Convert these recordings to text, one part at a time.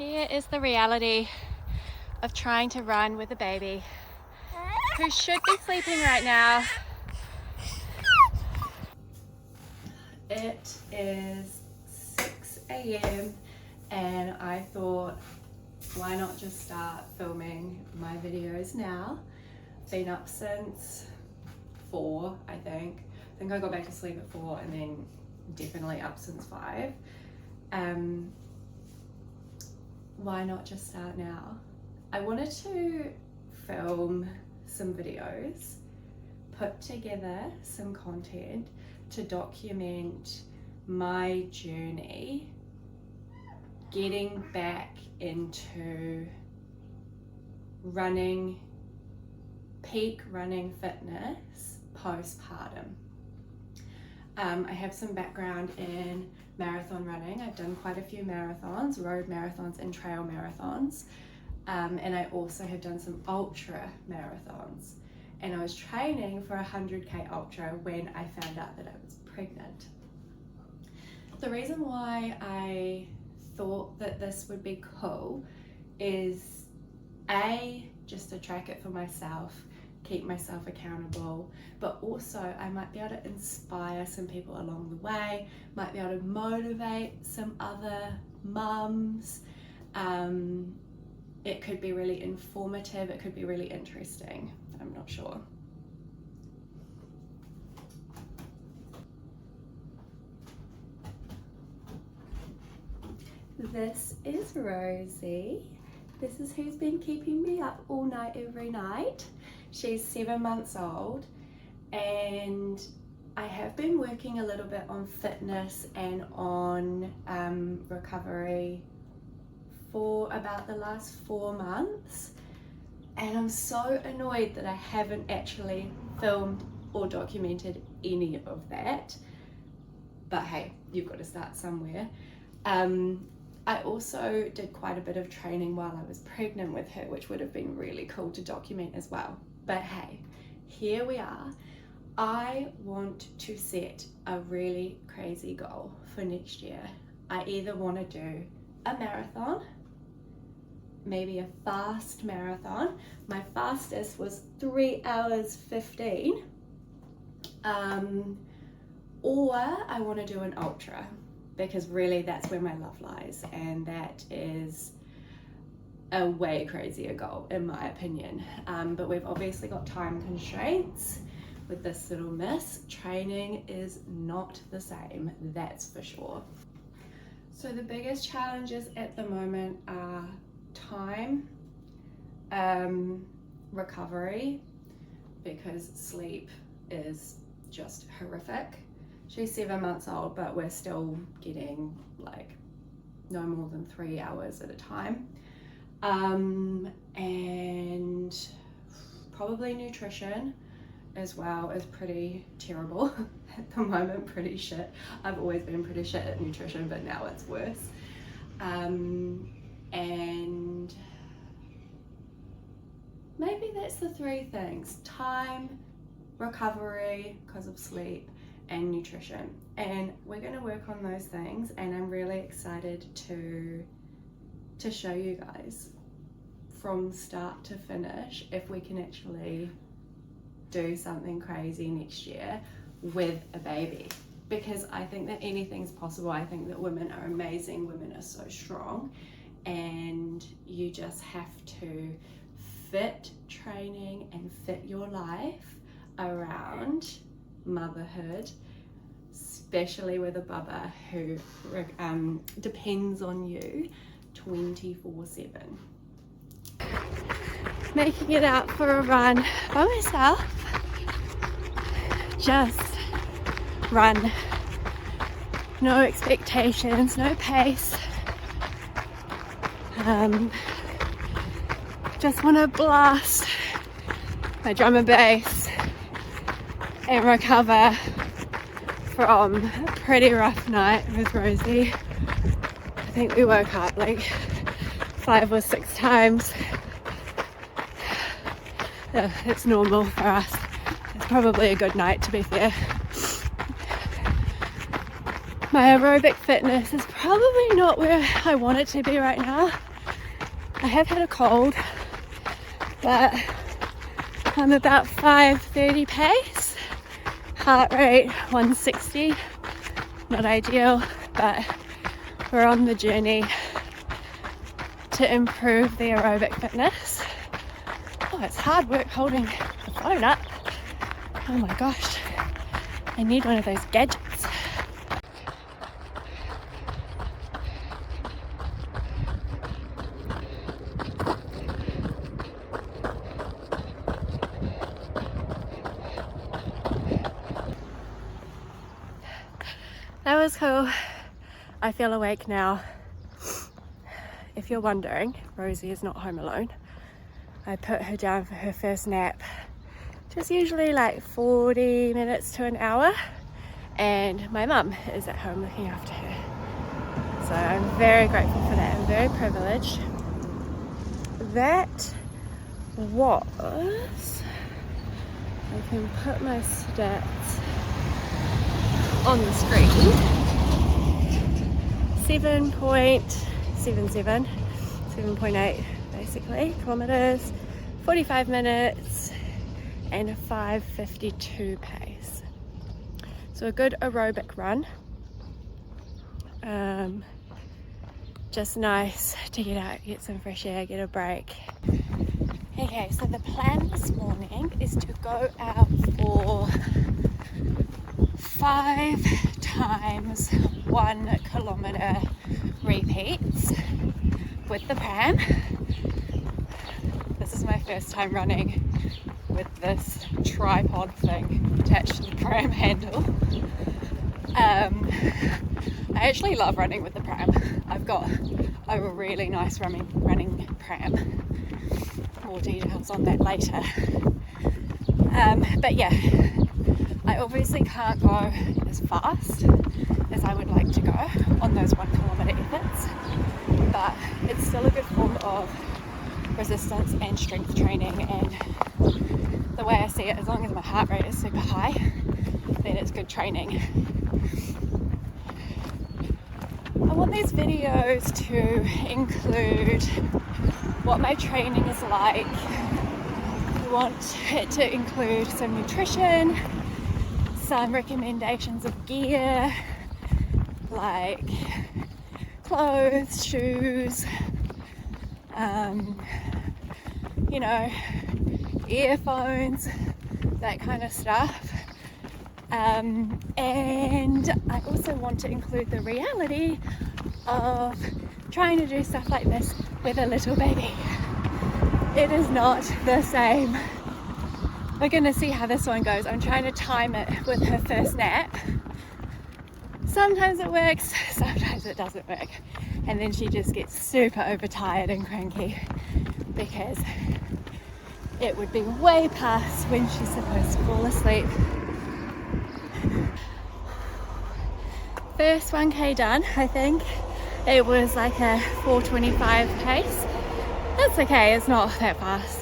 Here is the reality of trying to run with a baby who should be sleeping right now. It is 6 a.m. and I thought, why not just start filming my videos now? Been up since 4, I think. I got back to sleep at 4 and then definitely up since 5. Why not just start now? I wanted to film some videos, put together some content to document my journey getting back into running, peak running fitness postpartum. I have some background in marathon running. I've done quite a few marathons, road marathons and trail marathons, and I also have done some ultra marathons, and I was training for a 100k ultra when I found out that I was pregnant. The reason why I thought that this would be cool is just to track it for myself, keep myself accountable, but also I might be able to inspire some people along the way, might be able to motivate some other mums. It could be really informative, it could be really interesting, I'm not sure. This is Rosie. This is who's been keeping me up all night every night. She's 7 months old, and I have been working a little bit on fitness and on recovery for about the last 4 months, and I'm so annoyed that I haven't actually filmed or documented any of that, but hey, you've got to start somewhere. I also did quite a bit of training while I was pregnant with her, which would have been really cool to document as well. But hey, here we are. I want to set a really crazy goal for next year. I either want to do a marathon, maybe a fast marathon. My fastest was 3 hours 15. Or I want to do an ultra, because really that's where my love lies, and that is a way crazier goal in my opinion. But we've obviously got time constraints with this little miss. Training is not the same, that's for sure. So the biggest challenges at the moment are time, recovery, because sleep is just horrific. She's 7 months old, but we're still getting like no more than 3 hours at a time. And probably nutrition as well is pretty terrible at the moment, pretty shit. I've always been pretty shit at nutrition, but now it's worse. And maybe that's the 3 things: time, recovery because of sleep, and nutrition. And we're going to work on those things, and I'm really excited to show you guys from start to finish if we can actually do something crazy next year with a baby, because I think that anything's possible. I think that women are amazing, women are so strong, and you just have to fit training and fit your life around motherhood, especially with a bubba who depends on you 24/7. Making it out for a run by myself. Just run. No expectations, no pace. Just want to blast my drum and bass and recover from a pretty rough night with Rosie. I think we woke up like 5 or 6 times. It's normal for us. It's probably a good night, to be fair. My aerobic fitness is probably not where I want it to be right now. I have had a cold, but I'm about 5:30 pace, heart rate 160, not ideal, but we're on the journey to improve the aerobic fitness. Oh, it's hard work holding the phone up. Oh my gosh, I need one of those gadgets. That was cool. I feel awake now. If you're wondering, Rosie is not home alone. I put her down for her first nap, just usually like 40 minutes to an hour, and my mum is at home looking after her. So I'm very grateful for that. I'm very privileged. That was, I can put my stats on the screen, 7.8 basically kilometers, 45 minutes, and a 5:52 pace. So a good aerobic run. Just nice to get out, get some fresh air, get a break. Okay, so the plan this morning is to go out for 5 times 1 kilometer repeats with the pram. This is my first time running with this tripod thing attached to the pram handle. I actually love running with the pram. I've got a really nice running pram. More details on that later. But yeah, I obviously can't go as fast as I would like to go on those 1 kilometer efforts, but it's still a good form of resistance and strength training, and the way I see it, as long as my heart rate is super high, then it's good training. I want these videos to include what my training is like. I want it to include some nutrition, some recommendations of gear, like clothes, shoes, earphones, that kind of stuff. And I also want to include the reality of trying to do stuff like this with a little baby. It is not the same. We're gonna see how this one goes. I'm trying to time it with her first nap. Sometimes it works, sometimes it doesn't work. And then she just gets super overtired and cranky because it would be way past when she's supposed to fall asleep. First 1k done, I think. It was like a 4:25 pace. That's okay, it's not that fast.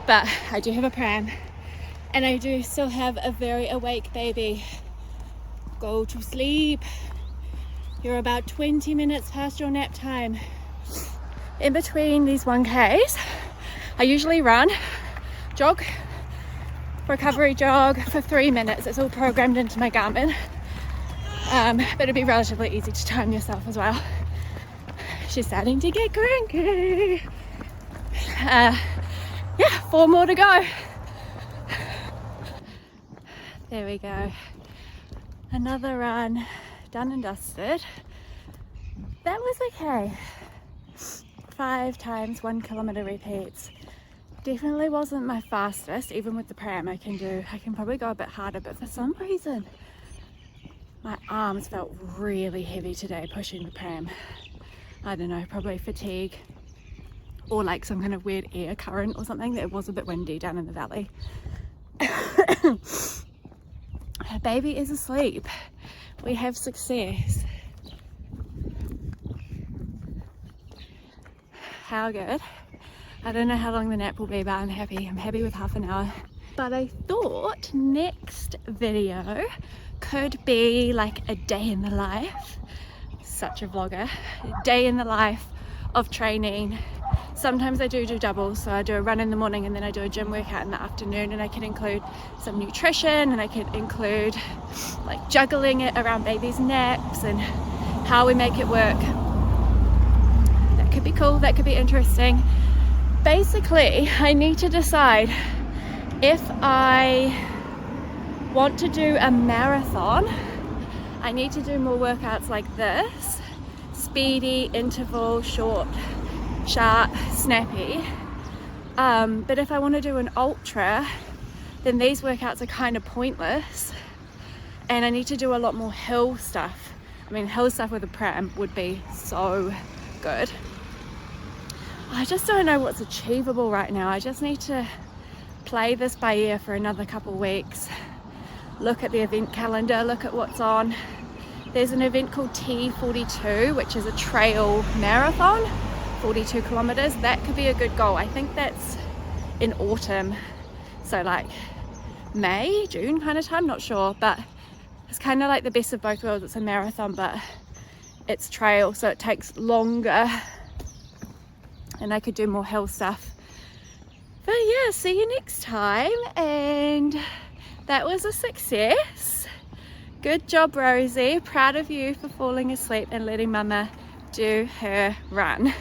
But I do have a pram, and I do still have a very awake baby. Go to sleep. You're about 20 minutes past your nap time. In between these 1Ks, I usually run, jog, recovery jog for 3 minutes. It's all programmed into my Garmin. But it'd be relatively easy to time yourself as well. She's starting to get cranky. Yeah, 4 more to go. There we go. Another run, done and dusted. That was okay. 5 times 1 kilometer repeats. Definitely wasn't my fastest, even with the pram. I can probably go a bit harder, but for some reason my arms felt really heavy today pushing the pram. I don't know, probably fatigue or like some kind of weird air current or something. It was a bit windy down in the valley. Baby is asleep. We have success. How good. I don't know how long the nap will be, but I'm happy. I'm happy with half an hour. But I thought next video could be like a day in the life, such a vlogger, a day in the life of training. Sometimes I do doubles, so I do a run in the morning and then I do a gym workout in the afternoon, and I can include some nutrition, and I can include like juggling it around baby's naps and how we make it work. That could be cool, that could be interesting. Basically, I need to decide if I want to do a marathon. I need to do more workouts like this, speedy, interval, short, sharp, snappy. But if I want to do an ultra, then these workouts are kind of pointless, and I need to do a lot more hill stuff. I mean, hill stuff with a pram would be so good. I just don't know what's achievable right now. I just need to play this by ear for another couple weeks, look at the event calendar, look at what's on. There's an event called T42, which is a trail marathon, 42 kilometers. That could be a good goal. I think that's in autumn, so like May, June kind of time, not sure, but it's kind of like the best of both worlds. It's a marathon, but it's trail, so it takes longer, and I could do more hill stuff. But yeah, see you next time, and that was a success. Good job, Rosie. Proud of you for falling asleep and letting Mama do her run.